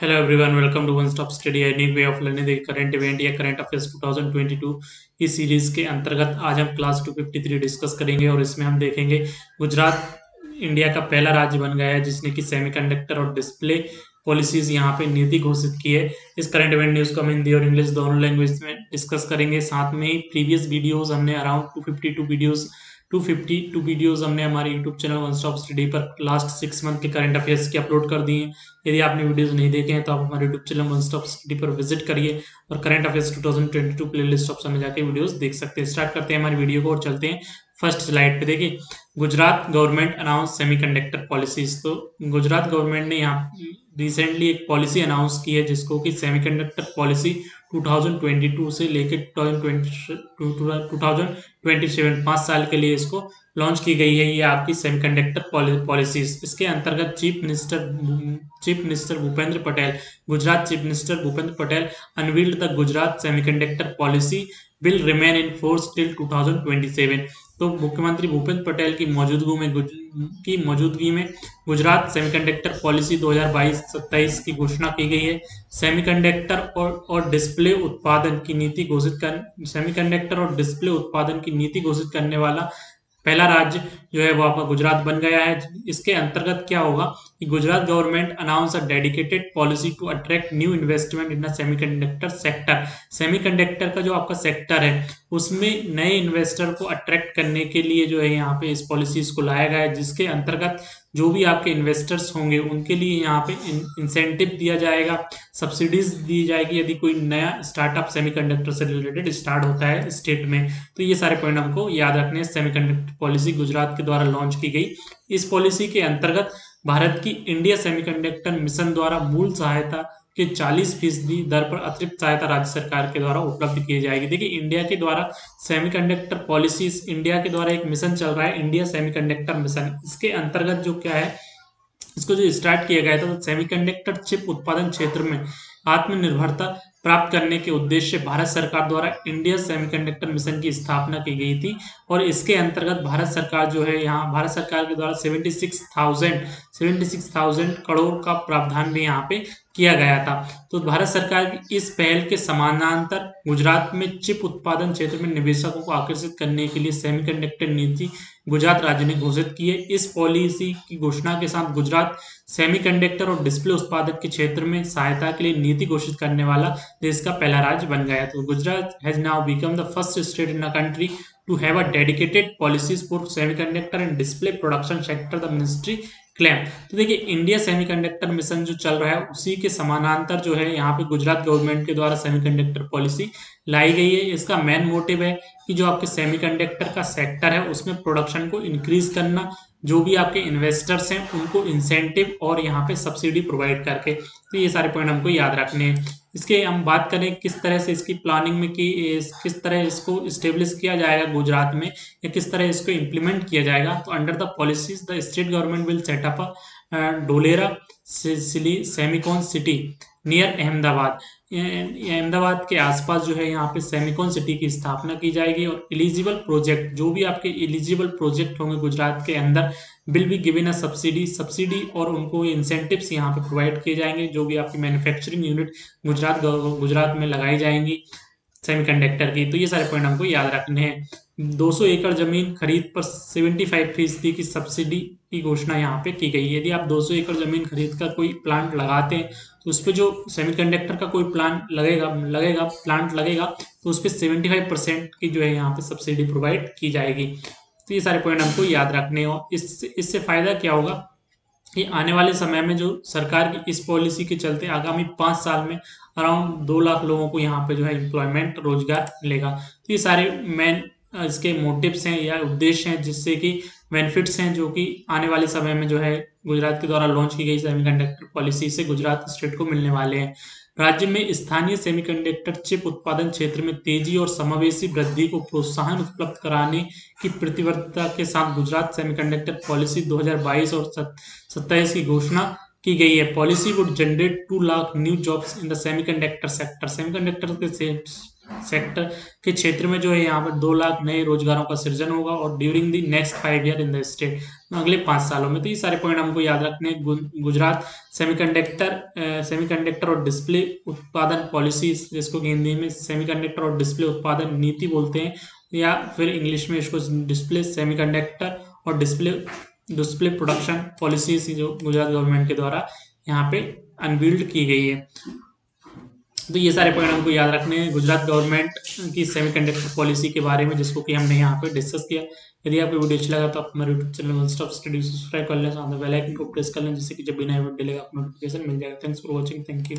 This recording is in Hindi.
Hello everyone, welcome to One Stop Study, a unique way of learning the current event या current affairs 2022। इस सीरीज के अंतर्गत आज हम क्लास 253 डिस्कस करेंगे और इसमें हम देखेंगे गुजरात इंडिया का पहला राज्य बन गया है जिसने कि सेमीकंडक्टर और डिस्प्ले पॉलिसीज यहाँ पे नीति घोषित की है। इस करंट इवेंट न्यूज को हम हिंदी और इंग्लिश दोनों लैंग्वेज में डिस्कस करेंगे। साथ में ही प्रीवियस वीडियोस हमने अराउंड 252 वीडियोस हमने हमारे YouTube channel one stop study पर लास्ट 6 मंथ के करंट अफेयर्स की अपलोड कर दिए हैं। यदि आपने वीडियोस नहीं देखे हैं तो आप हमारे YouTube channel one stop study पर विजिट करिए और करंट अफेयर्स 2022 प्लेलिस्ट ऑप्शन में जाकर वीडियोस देख सकते हैं। स्टार्ट करते हैं हमारी वीडियो को और चलते हैं फर्स्ट स्लाइड पे। देखिए, Gujarat government announce semiconductor policies. तो गुजरात गवर्नमेंट ने यहाँ रिसेंटली एक पॉलिसी अनाउंस की है जिसको कि सेमीकंडक्टर पॉलिसी 2022 से लेकर 2027 5 साल के लिए इसको लॉन्च की गई है। ये आपकी सेमीकंडक्टर पॉलिसीज। इसके अंतर्गत chief minister Bhupendra Patel, Gujarat chief minister Bhupendra Patel unveiled the Gujarat semiconductor policy will remain in force till 2027। तो मुख्यमंत्री भूपेंद्र पटेल की मौजूदगी में गुजरात सेमीकंडक्टर पॉलिसी 2022-27 की घोषणा की गई है। सेमीकंडक्टर और डिस्प्ले उत्पादन की नीति सेमीकंडक्टर और डिस्प्ले उत्पादन की नीति घोषित करने वाला पहला राज्य जो है वो आपका गुजरात बन गया है। इसके अंतर्गत क्या होगा कि Gujarat government announce a dedicated policy to attract new investment in the semiconductor sector. Semiconductor का जो आपका सेक्टर है उसमें नए इन्वेस्टर को अट्रैक्ट करने के लिए जो है यहाँ पे इस पॉलिसीज को लाया गया है, जिसके अंतर्गत जो भी आपके इन्वेस्टर्स होंगे उनके लिए यहाँ पे इंसेंटिव दिया जाएगा, सब्सिडीज दी जाएगी यदि कोई नया स्टार्टअप सेमीकंडक्टर से रिलेटेड स्टार्ट होता है स्टेट में। तो ये सारे पॉइंट हमको याद रखने हैं। सेमीकंडक्टर पॉलिसी गुजरात के द्वारा लॉन्च की गई। इस पॉलिसी के अंतर्गत भारत की इंडिया सेमीकंडक्टर मिशन द्वारा मूल सहायता के 40% दर पर अतिरिक्त सहायता राज्य सरकार के द्वारा उपलब्ध की जाएगी। देखिए, इंडिया के द्वारा सेमीकंडक्टर पॉलिसीज, इंडिया के द्वारा एक मिशन चल रहा है, इंडिया सेमीकंडक्टर मिशन। इसके अंतर्गत जो क्या है, इसको जो स्टार्ट किया गया था तो सेमीकंडक्टर चिप उत्पादन क्षेत्र में आत्मनिर्भरता प्राप्त करने के उद्देश्य भारत सरकार द्वारा इंडिया सेमीकंडक्टर मिशन की स्थापना की गई थी। और इसके अंतर्गत भारत सरकार जो है यहाँ भारत सरकार के द्वारा 76,000 करोड़ का प्रावधान भी यहाँ पे किया गया था। तो भारत सरकार की इस पहल के समानांतर गुजरात में चिप उत्पादन क्षेत्र में निवेशकों को आकर्षित करने के लिए सेमीकंडक्टर नीति गुजरात राज्य ने घोषित की है। इस पॉलिसी की घोषणा के साथ गुजरात सेमीकंडक्टर और डिस्प्ले उत्पादन के क्षेत्र में सहायता के लिए नीति घोषित करने वाला देश का पहला राज्य बन गया। तो Gujarat has now become the first state in the country to have a dedicated policies for semiconductor and display production sector, the ministry claim. तो देखिए, इंडिया सेमीकंडक्टर मिशन जो चल रहा है उसी के समानांतर जो है यहाँ पे गुजरात गवर्नमेंट के द्वारा सेमीकंडक्टर पॉलिसी लाई गई है। इसका मेन मोटिव है कि जो आपके सेमीकंडक्टर का सेक्टर है उसमें प्रोडक्शन को इंक्रीज करना, जो भी आपके इन्वेस्टर्स हैं उनको इंसेंटिव और यहाँ पे सब्सिडी प्रोवाइड करके। तो ये सारे पॉइंट हमको याद रखने हैं। इसके हम बात करें किस तरह से इसकी प्लानिंग में कि किस तरह इसको इस्टेब्लिश किया जाएगा गुजरात में या किस तरह इसको इम्प्लीमेंट किया जाएगा। तो under the policies the state government will set up Dholera Semicon city near Ahmedabad. Ahmedabad के आसपास जो है यहाँ पे सेमिकॉन सिटी की स्थापना की जाएगी और एलिजिबल प्रोजेक्ट, जो भी आपके एलिजिबल प्रोजेक्ट होंगे गुजरात के अंदर, will be given a subsidy और उनको इंसेंटिव्स यहाँ पे प्रोवाइड किए जाएंगे। जो भी आपकी मैन्युफैक्चरिंग यूनिट गुजरात में लगाई जाएंगी सेमीकंडक्टर की। तो ये सारे पॉइंट हमको याद रखने हैं। 200 एकड़ जमीन खरीद पर 75% की सब्सिडी की घोषणा यहाँ पे की गई है। यदि आप 200 एकड़ जमीन खरीद कर कोई प्लांट लगाते हैं तो उस पर जो सेमीकंडक्टर का कोई प्लांट लगेगा तो उस पर 75% की जो है यहाँ पे सब्सिडी प्रोवाइड की जाएगी। तो ये सारे पॉइंट हमको याद रखने हो। इससे फायदा क्या होगा कि आने वाले समय में जो सरकार की इस पॉलिसी के चलते आगामी 5 साल में अराउंड 2 लाख लोगों को यहाँ पे जो है एम्प्लॉयमेंट रोजगार मिलेगा। तो ये सारे मेन इसके मोटिव्स हैं या उद्देश्य हैं जिससे कि बेनिफिट्स हैं जो कि आने वाले समय में जो है गुजरात के द्वारा लॉन्च की गई सेमीकंडक्टर पॉलिसी से गुजरात स्टेट को मिलने वाले हैं। राज्य में स्थानीय सेमीकंडक्टर चिप उत्पादन क्षेत्र में तेजी और समावेशी वृद्धि को प्रोत्साहन उपलब्ध कराने की प्रतिबद्धता के साथ गुजरात सेमीकंडक्टर पॉलिसी 2022 और 27 की घोषणा की गई है। Policy would generate 2 lakh new jobs in the semiconductor sector. Semiconductor के सेक्टर के क्षेत्र में जो है यहाँ पर 2 लाख नए रोजगारों का सृजन होगा और during the next 5 year in the state, अगले 5 सालों में। तो ये सारे पॉइंट हमको याद रखने हैं। गुजरात सेमीकंडक्टर और डिस्प्ले उत्पादन पॉलिसी, जिसको हिंदी में सेमीकंडक्टर और डिस्प्ले उत्पादन नीति बोलते हैं, या फिर इंग्लिश में इसको डिस्प्ले सेमीकंडक्टर और डिस्प्ले प्रोडक्शन पॉलिसी जो गुजरात गवर्नमेंट के द्वारा यहाँ पे अनवील्ड की गई है। तो ये सारे पॉइंट हमको याद रखने हैं गुजरात गवर्नमेंट की सेमीकंडक्टर पॉलिसी के बारे में, जिसको कि हमने यहाँ पे डिस्कस किया। यदि आपको वीडियो अच्छा लगा तो आप हमारे YouTube channel one stop study subscribe कर लें, साथ में बेल आइकन को प्रेस कर लें, जिससे कि जब भी नया वीडियो डलेगा आपको नोटिफिकेशन मिल जाएगा। Thanks for watching, thank you.